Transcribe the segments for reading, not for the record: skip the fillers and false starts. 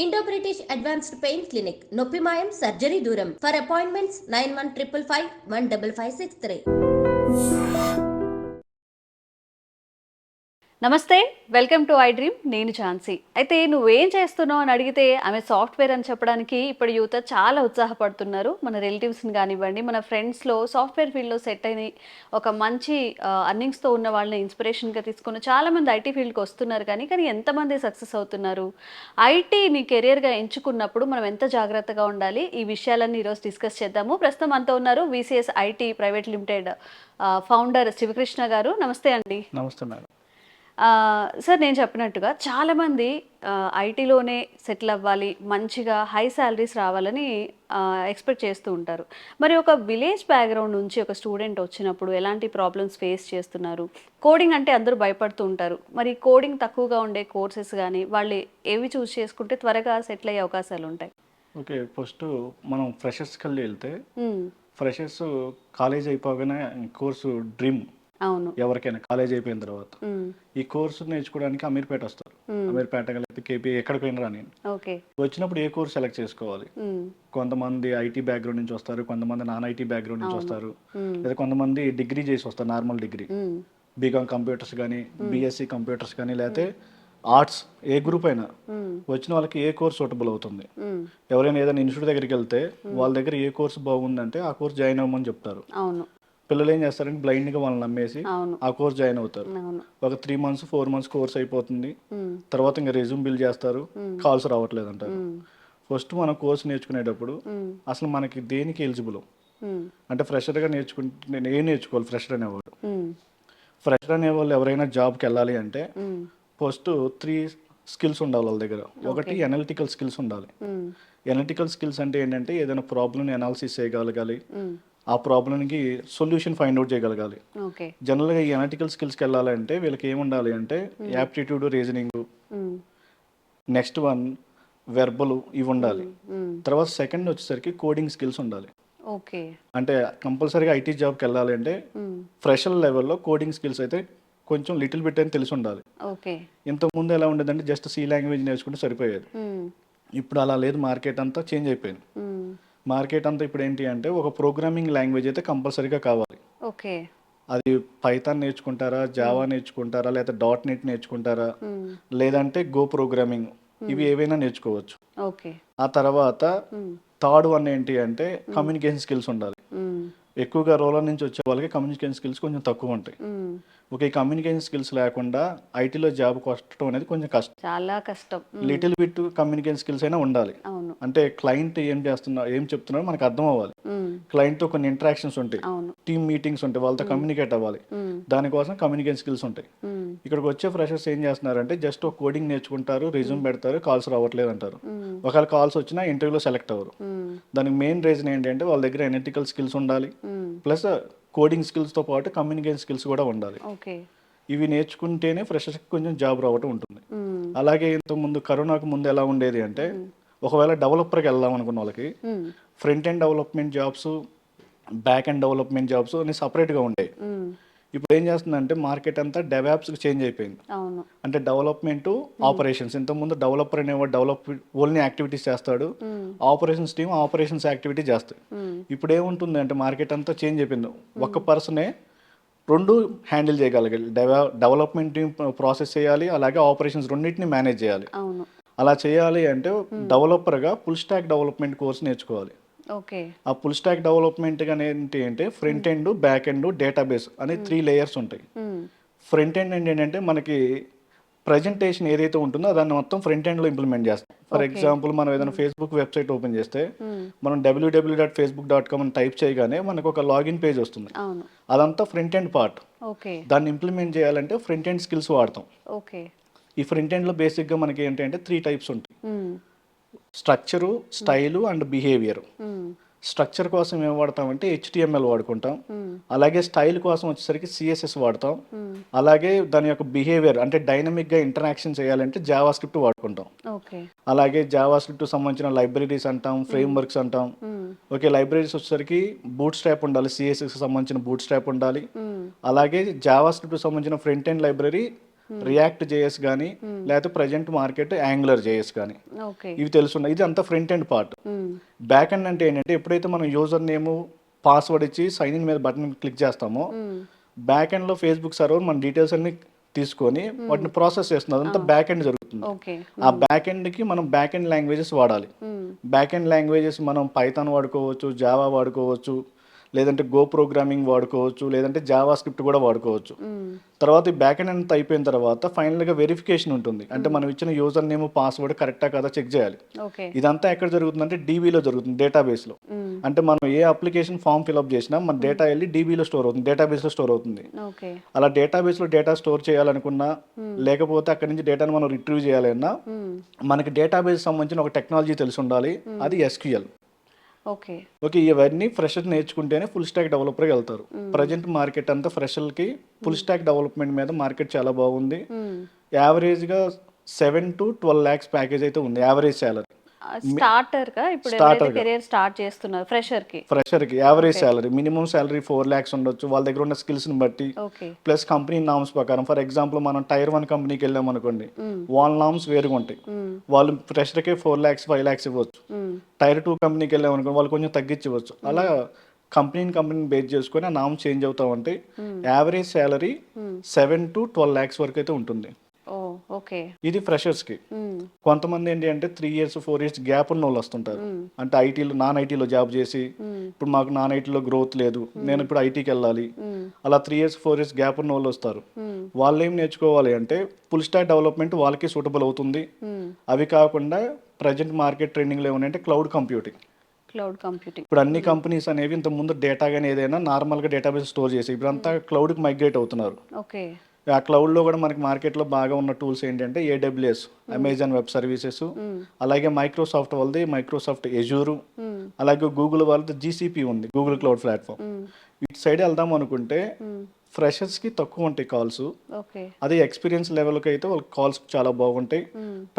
Indo British advanced pain clinic నొప్పి మాయం surgery దూరం ఫర్ అపాయింట్మెంట్స్ 9155515563. నమస్తే, వెల్కమ్ టు ఐ డ్రీమ్. నేను ఝాన్సీ. అయితే నువ్వేం చేస్తున్నావు అని అడిగితే ఆమె సాఫ్ట్వేర్ అని చెప్పడానికి ఇప్పుడు యువత చాలా ఉత్సాహపడుతున్నారు. మన రిలేటివ్స్ని కానివ్వండి, మన ఫ్రెండ్స్లో సాఫ్ట్వేర్ ఫీల్డ్లో సెట్ అయిన ఒక మంచి అర్నింగ్స్తో ఉన్న వాళ్ళని ఇన్స్పిరేషన్గా తీసుకుని చాలామంది ఐటీ ఫీల్డ్కి వస్తున్నారు. కానీ ఎంతమంది సక్సెస్ అవుతున్నారు? ఐటీని కెరియర్గా ఎంచుకున్నప్పుడు మనం ఎంత జాగ్రత్తగా ఉండాలి? ఈ విషయాలన్నీ ఈరోజు డిస్కస్ చేద్దాము. ప్రస్తుతం అంతా ఉన్నారు VCS IT private limited founder Shivakrishna గారు. నమస్తే అండి. నమస్తే మేడం. సార్, నేను చెప్పినట్టుగా చాలామంది ఐటీలోనే సెటిల్ అవ్వాలి, మంచిగా హై శాలరీస్ రావాలని ఎక్స్పెక్ట్ చేస్తూ ఉంటారు. మరి ఒక విలేజ్ బ్యాక్గ్రౌండ్ నుంచి ఒక స్టూడెంట్ వచ్చినప్పుడు ఎలాంటి ప్రాబ్లమ్స్ ఫేస్ చేస్తున్నారు? కోడింగ్ అంటే అందరూ భయపడుతూ ఉంటారు. మరి కోడింగ్ తక్కువగా ఉండే కోర్సెస్ కానీ వాళ్ళు ఏవి చూస్ చేసుకుంటే త్వరగా సెటిల్ అయ్యే అవకాశాలు ఉంటాయి? ఓకే, ఫస్ట్ మనం ఫ్రెషర్స్కి వెళ్తే ఫ్రెషర్స్ కాలేజ్ అయిపోగానే కోర్సు డ్రీమ్. అవును, ఎవరికైనా కాలేజ్ అయిపోయిన తర్వాత ఈ కోర్సు నేర్చుకోవడానికి అమీర్పేట వస్తారు. అమీర్పేట కలిపి కేపీ ఎక్కడికి పోయినరా నేను వచ్చినప్పుడు ఏ కోర్స్ సెలెక్ట్ చేసుకోవాలి? కొంతమంది ఐటీ బ్యాక్గ్రౌండ్ నుంచి వస్తారు, కొంతమంది నాన్ ఐటీ బ్యాక్గ్రౌండ్ నుంచి వస్తారు, లేదా కొంతమంది డిగ్రీ చేసి వస్తారు, నార్మల్ డిగ్రీ, బీకామ్ కంప్యూటర్స్ కానీ బీఎస్సీ కంప్యూటర్స్ కానీ, లేకపోతే ఆర్ట్స్, ఏ గ్రూప్ అయినా వచ్చిన వాళ్ళకి ఏ కోర్స్ సూటబుల్ అవుతుంది. ఎవరైనా ఏదైనా ఇన్స్టిట్యూట్ దగ్గరికి వెళ్తే వాళ్ళ దగ్గర ఏ కోర్స్ బాగుందంటే ఆ కోర్స్ జాయిన్ అవ్వమని చెప్తారు. పిల్లలు ఏం చేస్తారంటే బ్లైండ్గా వాళ్ళని నమ్మేసి ఆ కోర్స్ జాయిన్ అవుతారు. ఒక 3 months 4 months కోర్స్ అయిపోతుంది. తర్వాత ఇంకా రెజ్యూమ్ బిల్డ్ చేస్తారు, కాల్స్ రావట్లేదు అంటారు. ఫస్ట్ మనం కోర్స్ నేర్చుకునేటప్పుడు అసలు మనకి దేనికి ఎలిజిబుల్ అంటే ఫ్రెషర్గా నేర్చుకుంటే ఏం నేర్చుకోవాలి? ఫ్రెషర్ అనేవాళ్ళు ఎవరైనా జాబ్కి వెళ్ళాలి అంటే ఫస్ట్ 3 స్కిల్స్ ఉండాలి వాళ్ళ దగ్గర. ఒకటి ఎనలిటికల్ స్కిల్స్ ఉండాలి. ఎనలిటికల్ స్కిల్స్ అంటే ఏంటంటే ఏదైనా ప్రాబ్లమ్ని అనాలిసిస్ చేయగలగాలి, ఆ ప్రాబ్లంకి సొల్యూషన్ ఫైండ్ అవుట్ చేయగలగాలి. జనరల్గా ఈ అనలిటికల్ స్కిల్స్కి వెళ్ళాలంటే వీళ్ళకి ఏముండాలి అంటే aptitude, reasoning, next one verbal, ఇవి ఉండాలి. తర్వాత సెకండ్ వచ్చేసరికి కోడింగ్ స్కిల్స్ ఉండాలి. అంటే కంపల్సరీగా ఐటీ జాబ్కి వెళ్ళాలి అంటే ఫ్రెషర్ లెవెల్లో కోడింగ్ స్కిల్స్ అయితే కొంచెం లిటిల్ బిట్ అని తెలిసి ఉండాలి. ఇంతకుముందు ఎలా ఉండేదంటే జస్ట్ సి లాంగ్వేజ్ నేర్చుకుంటే సరిపోయేది. ఇప్పుడు అలా లేదు, మార్కెట్ అంతా చేంజ్ అయిపోయింది. మార్కెట్ అంతా ఇప్పుడు ఏంటి అంటే ఒక ప్రోగ్రామింగ్ లాంగ్వేజ్ అయితే కంపల్సరీగా కావాలి. అది పైథాన్ నేర్చుకుంటారా, జావా నేర్చుకుంటారా, లేదా .NET నేర్చుకుంటారా, లేదంటే గో ప్రోగ్రామింగ్, ఇవి ఏవైనా నేర్చుకోవచ్చు. ఆ తర్వాత థర్డ్ వన్ ఏంటి అంటే కమ్యూనికేషన్ స్కిల్స్ ఉండాలి. ఎక్కువగా రోలర్ నుంచి వచ్చే వాళ్ళకి కమ్యూనికేషన్ స్కిల్స్ కొంచెం తక్కువ ఉంటాయి. ఓకే, కమ్యూనికేషన్ స్కిల్స్ లేకుండా ఐటీలో జాబ్ కొట్టడం అనేది కొంచెం కష్టం, చాలా కష్టం. లిటిల్ బిట్ కమ్యూనికేషన్ స్కిల్స్ అయినా ఉండాలి. అంటే క్లయింట్ ఏం చెప్తున్నారో మనకు అర్థం అవ్వాలి. క్లయింట్తో కొన్ని ఇంటరాక్షన్స్ ఉంటాయి, టీమ్ మీటింగ్స్ ఉంటాయి, వాళ్ళతో కమ్యూనికేట్ అవ్వాలి. దానికోసం కమ్యూనికేషన్ స్కిల్స్ ఉంటాయి. ఇక్కడికి వచ్చే ఫ్రెషర్స్ ఏం చేస్తున్నారంటే జస్ట్ ఒక కోడింగ్ నేర్చుకుంటారు, రెజ్యూమ్ పెడతారు, కాల్స్ రావట్లేదు అంటారు. ఒకవేళ కాల్స్ వచ్చినా ఇంటర్వ్యూలో సెలెక్ట్ అవ్వరు. దానికి మెయిన్ రీజన్ ఏంటంటే వాళ్ళ దగ్గర ఎనలిటికల్ స్కిల్స్ ఉండాలి, ప్లస్ కోడింగ్ స్కిల్స్తో పాటు కమ్యూనికేషన్ స్కిల్స్ కూడా ఉండాలి. ఇవి నేర్చుకుంటేనే ఫ్రెషర్స్కి కొంచెం జాబ్ రావటం ఉంటుంది. అలాగే ఇంతకుముందు కరోనాకు ముందు ఎలా ఉండేది అంటే ఒకవేళ డెవలపర్కి వెళ్దాం అనుకున్న వాళ్ళకి front end development jobs, back end development jobs అని సపరేట్గా ఉండేవి. ఇప్పుడు ఏం చేస్తుందంటే మార్కెట్ అంతా డెవాప్స్కి చేంజ్ అయిపోయింది. అంటే డెవలప్మెంట్, ఆపరేషన్స్. ఇంతకుముందు డెవలపర్ అనేవాడు ఓన్లీ యాక్టివిటీస్ చేస్తాడు, ఆపరేషన్స్ టీమ్ ఆపరేషన్స్ యాక్టివిటీ చేస్తాడు. ఇప్పుడు ఏముంటుంది అంటే మార్కెట్ అంతా చేంజ్ అయిపోయింది. ఒక్క పర్సనే రెండు హ్యాండిల్ చేయగలగాలి. డెవలప్మెంట్ టీమ్ ప్రాసెస్ చేయాలి, అలాగే ఆపరేషన్స్ రెండింటిని మేనేజ్ చేయాలి. అలా చేయాలి అంటే డెవలపర్గా ఫుల్ స్టాక్ డెవలప్మెంట్ కోర్స్ నేర్చుకోవాలి. ఆ ఫుల్ స్టాక్ డెవలప్మెంట్ ఏంటి అంటే front end, back end, database అనే 3 layers ఉంటాయి. ఫ్రంట్ ఎండ్ ఏంటంటే మనకి ప్రజెంటేషన్ ఏదైతే ఉంటుందో దాన్ని మొత్తం ఫ్రంట్ ఎండ్లో ఇంప్లిమెంట్ చేస్తాం. ఫర్ ఎగ్జాంపుల్ మనం ఏదైనా ఫేస్బుక్ వెబ్సైట్ ఓపెన్ చేస్తే మనం www.facebook.com అని టైప్ చేయగానే మనకు ఒక లాగిన్ పేజ్ వస్తుంది. అదంతా ఫ్రంట్ ఎండ్ పార్ట్. దాన్ని ఇంప్లిమెంట్ చేయాలంటే ఫ్రంట్ ఎండ్ స్కిల్స్ వాడతాం. ఈ ఫ్రంట్ ఎండ్లో బేసిక్గా మనకి ఏంటంటే 3 types ఉంటాయి: structure, style and behaviour. Structure కోసం ఏం వాడతామంటే HTML వాడుకుంటాం, అలాగే స్టైల్ కోసం వచ్చేసరికి CSS వాడతాం, అలాగే దాని యొక్క బిహేవియర్ అంటే డైనమిక్గా ఇంటరాక్షన్ చేయాలంటే జావా స్క్రిప్ట్ వాడుకుంటాం. అలాగే జావా స్క్రిప్ట్ సంబంధించిన లైబ్రరీస్ అంటాం, ఫ్రేమ్ వర్క్స్ అంటాం. ఓకే, లైబ్రరీస్ వచ్చేసరికి బూట్ స్ట్రాప్ ఉండాలి, CSS సంబంధించిన బూట్ స్ట్రాప్ ఉండాలి, అలాగే జావా స్క్రిప్ట్ సంబంధించిన front end library react JS కానీ లేకపోతే ప్రజెంట్ మార్కెట్ యాంగులర్ జేఎస్ కానీ ఓకే. ఇవి తెలుసున్నాయి. ఇది అంతా front end part. Back end అంటే ఏంటంటే ఎప్పుడైతే మనం యూజర్ నేమ్ పాస్వర్డ్ ఇచ్చి సైన్ ఇన్ మీద బటన్ క్లిక్ చేస్తామో బ్యాక్ ఎండ్లో ఫేస్బుక్ సర్వర్ మన డీటెయిల్స్ అన్ని తీసుకొని వాటిని ప్రాసెస్ చేస్తుంది. అదంతా బ్యాక్ ఎండ్ జరుగుతుంది. ఓకే. ఆ బ్యాక్ ఎండ్కి మనం బ్యాక్ ఎండ్ లాంగ్వేజెస్ వాడాలి. బ్యాక్ ఎండ్ లాంగ్వేజెస్ మనం పైథాన్ వాడుకోవచ్చు, జావా వాడుకోవచ్చు, లేదంటే గో ప్రోగ్రామింగ్ వాడుకోవచ్చు, లేదంటే జావా స్క్రిప్ట్ కూడా వాడుకోవచ్చు. తర్వాత ఈ బ్యాక్ ఎండ్ అంతా అయిపోయిన తర్వాత ఫైనల్గా వెరిఫికేషన్ ఉంటుంది. అంటే మనం ఇచ్చిన యూజర్ నేమ్ పాస్వర్డ్ కరెక్టా కదా చెక్ చేయాలి. ఓకే. ఇదంతా ఎక్కడ జరుగుతుందంటే డీబీలో జరుగుతుంది, డేటాబేస్లో. అంటే మనం ఏ అప్లికేషన్ ఫామ్ ఫిల్అప్ చేసినా మన డేటా వెళ్ళి డీబీలో స్టోర్ అవుతుంది, డేటాబేస్లో స్టోర్ అవుతుంది. ఓకే. అలా డేటాబేస్లో డేటా స్టోర్ చేయాలనుకున్నా లేకపోతే అక్కడి నుంచి డేటాను మనం రిట్రీవ్ చేయాలన్నా మనకి డేటాబేస్ సంబంధించిన ఒక టెక్నాలజీ తెలిసి ఉండాలి, అది SQL. ఓకే. ఓకే, ఇవన్నీ ఫ్రెషర్ నేర్చుకుంటేనే ఫుల్ స్టాక్ డెవలపర్గా వెళ్తారు. ప్రజెంట్ మార్కెట్ అంతా ఫ్రెషర్కి ఫుల్ స్టాక్ డెవలప్మెంట్ మీద మార్కెట్ చాలా బాగుంది. యావరేజ్గా 7 to 12 lakhs ప్యాకేజ్ అయితే ఉంది యావరేజ్ శాలరీ. స్టార్టర్ గా ఇప్పుడు ఎవరైతే కెరీర్ స్టార్ట్ చేస్తున్నారు ఫ్రెషర్కి average salary minimum salary 4 lakhs ఉండొచ్చు వాళ్ళ దగ్గర ఉన్న స్కిల్స్ని బట్టి. ఓకే. ప్లస్ కంపెనీ నామ్స్ ప్రకారం. ఫర్ ఎగ్జాంపుల్ మనం టైర్ 1 కంపెనీకి వెళ్ళాం అనుకోండి, వాళ్ళ నామ్స్ వేరుగా ఉంటాయి. వాళ్ళు ఫ్రెషర్కే 4 lakhs 5 lakhs ఇవ్వచ్చు. టైర్ 2 కంపెనీకి వెళ్ళాం అనుకోండి వాళ్ళు కొంచెం తగ్గించవచ్చు. అలా కంపెనీని బేస్ చేసుకొని ఆ నామ్స్ చేంజ్ అవుతా ఉంటాయి. యావరేజ్ శాలరీ 7 to 12 lakhs వరకు అయితే ఉంటుంది. ఓకే. ఇది ఫ్రెషర్స్కి. కొంతమంది ఏంటి అంటే 3 years 4 years గ్యాప్ ఉన్న వాళ్ళు వస్తుంటారు. అంటే నాన్ ఐటీలో జాబ్ చేసి ఇప్పుడు మాకు నాన్ ఐటీలో గ్రోత్ లేదు, నేను ఇప్పుడు ఐటీకి వెళ్ళాలి, అలా 3 years 4 years గ్యాప్ ఉన్న వాళ్ళు వస్తారు. వాళ్ళు ఏం నేర్చుకోవాలి అంటే ఫుల్ స్టాక్ డెవలప్మెంట్ వాళ్ళకి సూటబుల్ అవుతుంది. అవి కాకుండా ప్రజెంట్ మార్కెట్ ట్రెండింగ్లో ఏమన్నాయంటే క్లౌడ్ కంప్యూటింగ్. ఇప్పుడు అన్ని కంపెనీస్ అనేవి ఇంత ముందు డేటా కానీ ఏదైనా నార్మల్గా డేటాబేస్ స్టోర్ చేసి ఇప్పుడు అంతా క్లౌడ్కి మైగ్రేట్ అవుతున్నారు. ఓకే. ఆ క్లౌడ్లో కూడా మనకి మార్కెట్లో బాగా ఉన్న టూల్స్ ఏంటంటే AWS, అమెజాన్ వెబ్ సర్వీసెస్, అలాగే మైక్రోసాఫ్ట్ వాళ్ళది మైక్రోసాఫ్ట్ ఎజూరు, అలాగే గూగుల్ వాళ్ళది GCP ఉంది, గూగుల్ క్లౌడ్ ప్లాట్ఫామ్. ఇటు సైడ్ వెళ్దాం అనుకుంటే ఫ్రెషర్స్కి తక్కువ ఉంటాయి కాల్స్. అదే ఎక్స్పీరియన్స్ లెవెల్కి అయితే వాళ్ళకి కాల్స్ చాలా బాగుంటాయి,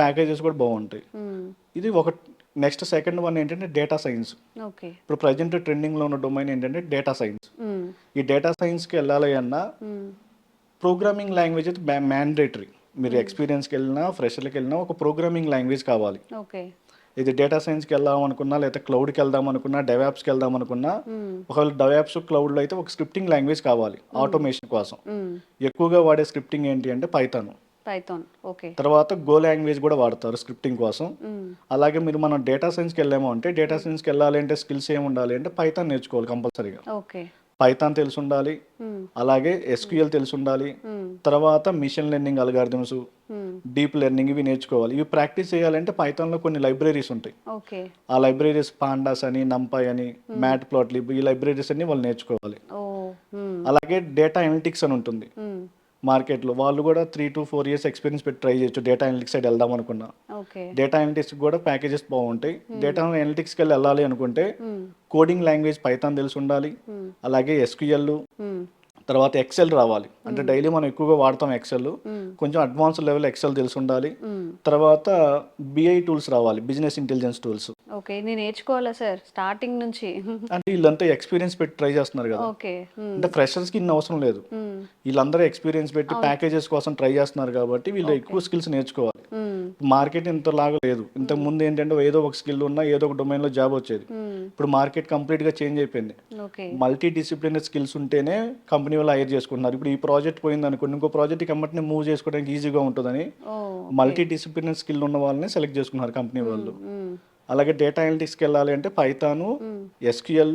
ప్యాకేజెస్ కూడా బాగుంటాయి. ఇది ఒక. నెక్స్ట్ సెకండ్ వన్ ఏంటంటే డేటా సైన్స్. ఇప్పుడు ప్రజెంట్ ట్రెండింగ్లో ఉన్న డొమైన్ ఏంటంటే డేటా సైన్స్. ఈ డేటా సైన్స్కి వెళ్ళాలి అన్నా ప్రోగ్రామింగ్ లాంగ్వేజ్ అయితే మ్యాండేటరీ. మీరు ఎక్స్పీరియన్స్కి వెళ్ళినా ఫ్రెషర్కి వెళ్ళినా ఒక ప్రోగ్రామింగ్ లాంగ్వేజ్ కావాలి. ఇది డేటా సైన్స్కి వెళ్దాం అనుకున్నా లేదా క్లౌడ్కి వెళ్దాం అనుకున్నా డెవాప్స్కి వెళ్దాం అనుకున్నా ఒకవేళ డెవాప్స్ క్లౌడ్లో అయితే ఒక స్క్రిప్టింగ్ లాంగ్వేజ్ కావాలి ఆటోమేషన్ కోసం. ఎక్కువగా వాడే స్క్రిప్టింగ్ ఏంటి అంటే పైథాన్. తర్వాత గో లాంగ్వేజ్ కూడా వాడతారు స్క్రిప్టింగ్ కోసం. అలాగే మనం డేటా సైన్స్కి వెళ్ళాము అంటే డేటా సైన్స్కి వెళ్ళాలి అంటే స్కిల్స్ ఏమి ఉండాలి అంటే పైథాన్ నేర్చుకోవాలి కంపల్సరీగా. పైథాన్ తెలిసి ఉండాలి, అలాగే SQL తెలిసి ఉండాలి, తర్వాత machine learning algorithms, deep learning ఇవి నేర్చుకోవాలి. ఇవి ప్రాక్టీస్ చేయాలంటే పైథాన్లో కొన్ని లైబ్రరీస్ ఉంటాయి. ఆ లైబ్రరీస్ పాండాస్ అని, నంపై అని, మ్యాట్ ప్లాట్లిబ్, ఈ లైబ్రరీస్ అన్ని వాళ్ళు నేర్చుకోవాలి. అలాగే డేటా అనలిటిక్స్ అని ఉంటుంది మార్కెట్లో. వాళ్ళు కూడా 3 to 4 years ఎక్స్పీరియన్స్ పెట్టి ట్రై చేయొచ్చు డేటా అనలిటిక్స్ సైడ్ వెళ్దాం అనుకున్నా. డేటా అనలిటిక్స్ కూడా ప్యాకేజెస్ బాగుంటాయి. డేటా అనలిటిక్స్కి వెళ్ళాలి అనుకుంటే కోడింగ్ లాంగ్వేజ్ పైథాన్ తెలిసి ఉండాలి, అలాగే SQL, తర్వాత ఎక్సెల్ రావాలి. అంటే డైలీ మనం ఎక్కువగా వాడతాం ఎక్సెల్, కొంచెం అడ్వాన్స్ లెవెల్ ఎక్సెల్ తెలిసి ఉండాలి. తర్వాత BI టూల్స్ రావాలి, బిజినెస్ ఇంటెలిజెన్స్ టూల్స్. ఓకే. నేను నేర్చుకోవాలా సార్ స్టార్టింగ్ నుంచి? అంటే వీళ్ళంతా ఎక్స్పీరియన్స్ పెట్టి ట్రై చేస్తున్నారు కదా. అంటే ఫ్రెషర్స్కి ఇన్ని అవసరం లేదు, వీళ్ళందరూ ఎక్స్పీరియన్స్ పెట్టి ప్యాకేజెస్ కోసం ట్రై చేస్తున్నారు కాబట్టి వీళ్ళు ఎక్కువ స్కిల్స్ నేర్చుకోవాలి. మార్కెట్ ఇంతలాగా లేదు. ఇంతకు ముందు ఏంటంటే ఏదో ఒక స్కిల్ ఉన్నా ఏదో ఒక డొమైన్లో జాబ్ వచ్చేది. ఇప్పుడు మార్కెట్ కంప్లీట్గా చేంజ్ అయిపోయింది. మల్టీ డిసిప్లినరీ స్కిల్స్ ఉంటేనే కంపెనీ వాళ్ళు హైర్ చేసుకుంటున్నారు. ఇప్పుడు ఈ ప్రాజెక్ట్ పోయింది అనుకోండి, ఇంకో ప్రాజెక్ట్కి అమ్మటిని మూవ్ చేసుకోవడానికి ఈజీగా ఉంటుందని మల్టీ డిసిప్లినరీ స్కిల్ ఉన్న వాళ్ళని సెలెక్ట్ చేసుకున్నారు కంపెనీ వాళ్ళు. అలాగే డేటా అనలిటిక్స్కి వెళ్ళాలి అంటే పైథాను, SQL,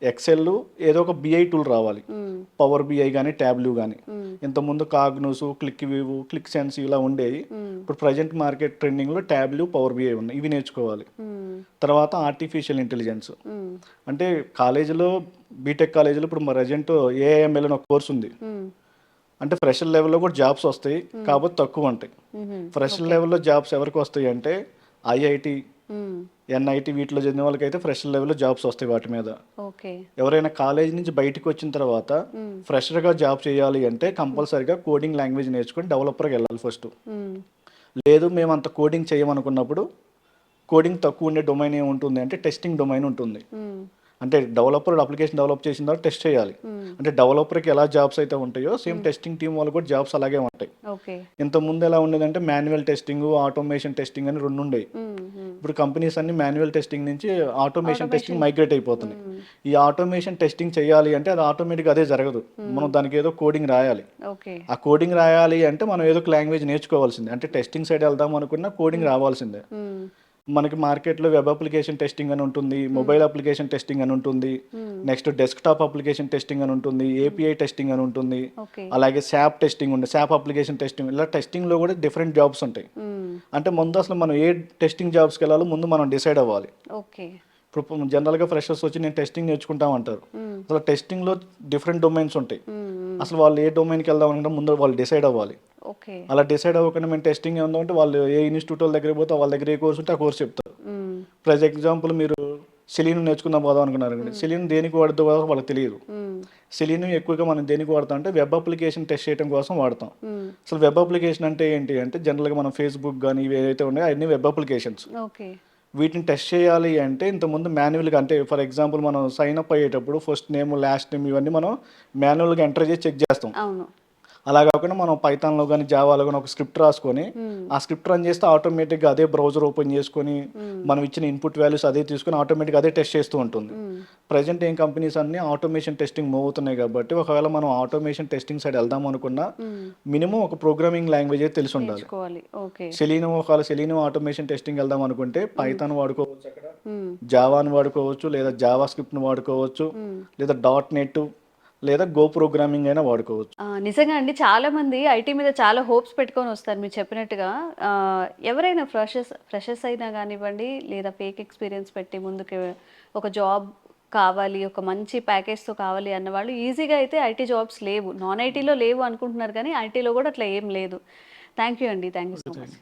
ఎక్సెల్, ఏదో ఒక BI టూల్ రావాలి, పవర్ BI కానీ ట్యాబ్లూ కానీ. ఇంతకుముందు కాగ్నూస్, క్లిక్ వ్యూ, క్లిక్ సెన్స్ ఇలా ఉండేవి. ఇప్పుడు ప్రజెంట్ మార్కెట్ ట్రెండింగ్లో ట్యాబ్లూ, పవర్ BI ఉన్నాయి, ఇవి నేర్చుకోవాలి. తర్వాత ఆర్టిఫిషియల్ ఇంటెలిజెన్స్. అంటే కాలేజీలో బీటెక్ కాలేజీలో ఇప్పుడు ప్రజెంట్ AIML అని ఒక కోర్స్ ఉంది. అంటే ఫ్రెషర్ లెవెల్లో కూడా జాబ్స్ వస్తాయి, కాకపోతే తక్కువ ఉంటాయి. ఫ్రెషర్ లెవెల్లో జాబ్స్ ఎవరికి వస్తాయి అంటే IIT, NIT వీటిలో చదివిన వాళ్ళకైతే ఫ్రెషర్ లెవెల్లో జాబ్స్ వస్తాయి వాటి మీద. ఎవరైనా కాలేజ్ నుంచి బయటకు వచ్చిన తర్వాత ఫ్రెషర్గా జాబ్ చేయాలి అంటే కంపల్సరీగా కోడింగ్ లాంగ్వేజ్ నేర్చుకొని డెవలపర్గా వెళ్ళాలి ఫస్ట్. లేదు మేము అంత కోడింగ్ చేయమనుకున్నప్పుడు కోడింగ్ తక్కువ ఉండే డొమైన్ ఏముంటుంది అంటే టెస్టింగ్ డొమైన్ ఉంటుంది. అంటే డెవలపర్ అప్లికేషన్ డెవలప్ చేసిన తర్వాత టెస్ట్ చేయాలి. అంటే డెవలపర్కి ఎలా జాబ్స్ అయితే ఉంటాయో సేమ్ టెస్టింగ్ టీం వాళ్ళు కూడా జాబ్స్ అలాగే ఉంటాయి. ఓకే. ఇంత ముందు ఎలా ఉండేదంటే మాన్యువల్ టెస్టింగ్, ఆటోమేషన్ టెస్టింగ్ అని 2 ఉండేవి. ఇప్పుడు కంపెనీస్ అన్ని మాన్యువల్ టెస్టింగ్ నుంచి ఆటోమేషన్ టెస్టింగ్ మైగ్రేట్ అయిపోతున్నాయి. ఈ ఆటోమేషన్ టెస్టింగ్ చేయాలి అంటే అది ఆటోమేటిక్గా అదే జరగదు. మనం దానికి ఏదో కోడింగ్ రాయాలి. ఓకే. ఆ కోడింగ్ రాయాలి అంటే మనం ఏదో ఒక లాంగ్వేజ్ నేర్చుకోవాల్సిందే. అంటే టెస్టింగ్ సైడ్ వెళ్దాం అనుకున్నా కోడింగ్ రావాల్సిందే. మనకి మార్కెట్లో వెబ్ అప్లికేషన్ టెస్టింగ్ అని ఉంటుంది, మొబైల్ అప్లికేషన్ టెస్టింగ్ అని ఉంటుంది, నెక్స్ట్ డెస్క్టాప్ అప్లికేషన్ టెస్టింగ్ అని ఉంటుంది, ఏపీఐ టెస్టింగ్ అని ఉంటుంది, అలాగే శాప్ టెస్టింగ్ ఉంది, శాప్ అప్లికేషన్ టెస్టింగ్. ఇలా టెస్టింగ్లో కూడా డిఫరెంట్ జాబ్స్ ఉంటాయి. అంటే ముందు అసలు మనం ఏ టెస్టింగ్ జాబ్స్కి వెళ్ళాలో ముందు మనం డిసైడ్ అవ్వాలి. ఓకే. ఇప్పుడు జనరల్గా ఫ్రెషర్స్ వచ్చి నేను టెస్టింగ్ నేర్చుకుంటామంటారు. అసలు టెస్టింగ్లో డిఫరెంట్ డొమైన్స్ ఉంటాయి. అసలు వాళ్ళు ఏ డొమైన్కి వెళ్దాం అంటే ముందు వాళ్ళు డిసైడ్ అవ్వాలి. అలా డిసైడ్ అవ్వకుండా మేము టెస్టింగ్ ఏమన్నా అంటే వాళ్ళు ఏ ఇన్స్టిట్యూట్ వాళ్ళ దగ్గర పోతే వాళ్ళ దగ్గర ఏ కోర్స్ ఉంటే ఆ కోర్స్ చెప్తారు. ఫర్ ఎగ్జాంపుల్ మీరు సెలీన్ నేర్చుకుందాం పోదాం అనుకున్నారు. సెలీన్ దేనికి వాడుతూ వాళ్ళకి తెలియదు. సెలీన్ ఎక్కువగా మనం దేనికి వాడతాం అంటే వెబ్ అప్లికేషన్ టెస్ట్ చేయడం కోసం వాడతాం. అసలు వెబ్ అప్లికేషన్ అంటే ఏంటి అంటే జనరల్గా మనం ఫేస్బుక్ కానీ ఇవి ఏవైతే ఉన్నాయో అన్ని వెబ్ అప్లికేషన్స్. వీటిని టెస్ట్ చేయాలి అంటే ఇంతకుముందు మాన్యువల్గా అంటే ఫర్ ఎగ్జాంపుల్ మనం సైన్ అప్ అయ్యేటప్పుడు ఫస్ట్ నేమ్, లాస్ట్ నేమ్ ఇవన్నీ మనం మాన్యువల్గా ఎంటర్ చేసి చెక్ చేస్తాం. అలా కాకుండా మనం పైథాన్లో కానీ జావాలో కానీ ఒక స్క్రిప్ట్ రాసుకొని ఆ స్క్రిప్ట్ రన్ చేస్తే ఆటోమేటిక్గా అదే బ్రౌజర్ ఓపెన్ చేసుకొని మనం ఇచ్చిన ఇన్పుట్ వాల్యూస్ అదే తీసుకొని ఆటోమేటిక్గా అదే టెస్ట్ చేస్తూ ఉంటుంది. ప్రజెంట్ ఏం కంపెనీస్ అన్ని ఆటోమేషన్ టెస్టింగ్ మూవ్ అవుతున్నాయి కాబట్టి ఒకవేళ మనం ఆటోమేషన్ టెస్టింగ్ సైడ్ వెళ్దాం అనుకున్నా మినిమం ఒక ప్రోగ్రామింగ్ లాంగ్వేజ్ అయితే తెలిసి ఉండాలి. ఒకవేళ సెలీనం ఆటోమేషన్ టెస్టింగ్ వెళ్దాం అనుకుంటే పైథాన్ వాడుకోవచ్చు, అక్కడ జావాని వాడుకోవచ్చు, లేదా జావా స్క్రిప్ట్ని వాడుకోవచ్చు, లేదా .NET లేదా గో ప్రోగ్రామింగ్ అయినా వాడుకోవచ్చు. నిజంగా అండి, చాలా మంది ఐటీ మీద చాలా హోప్స్ పెట్టుకొని వస్తారు. మీరు చెప్పినట్టుగా ఎవరైనా ఫ్రెషర్స్ అయినా కానివ్వండి, లేదా ఫేక్ ఎక్స్పీరియన్స్ పెట్టి ముందుకు ఒక జాబ్ కావాలి, ఒక మంచి ప్యాకేజ్తో కావాలి అన్న వాళ్ళు ఈజీగా అయితే ఐటీ జాబ్స్ లేవు, నాన్ ఐటీలో లేవు అనుకుంటున్నారు, కానీ ఐటీలో కూడా అట్లా ఏం లేదు. థ్యాంక్ యూ అండి, థ్యాంక్ యూ సో మచ్.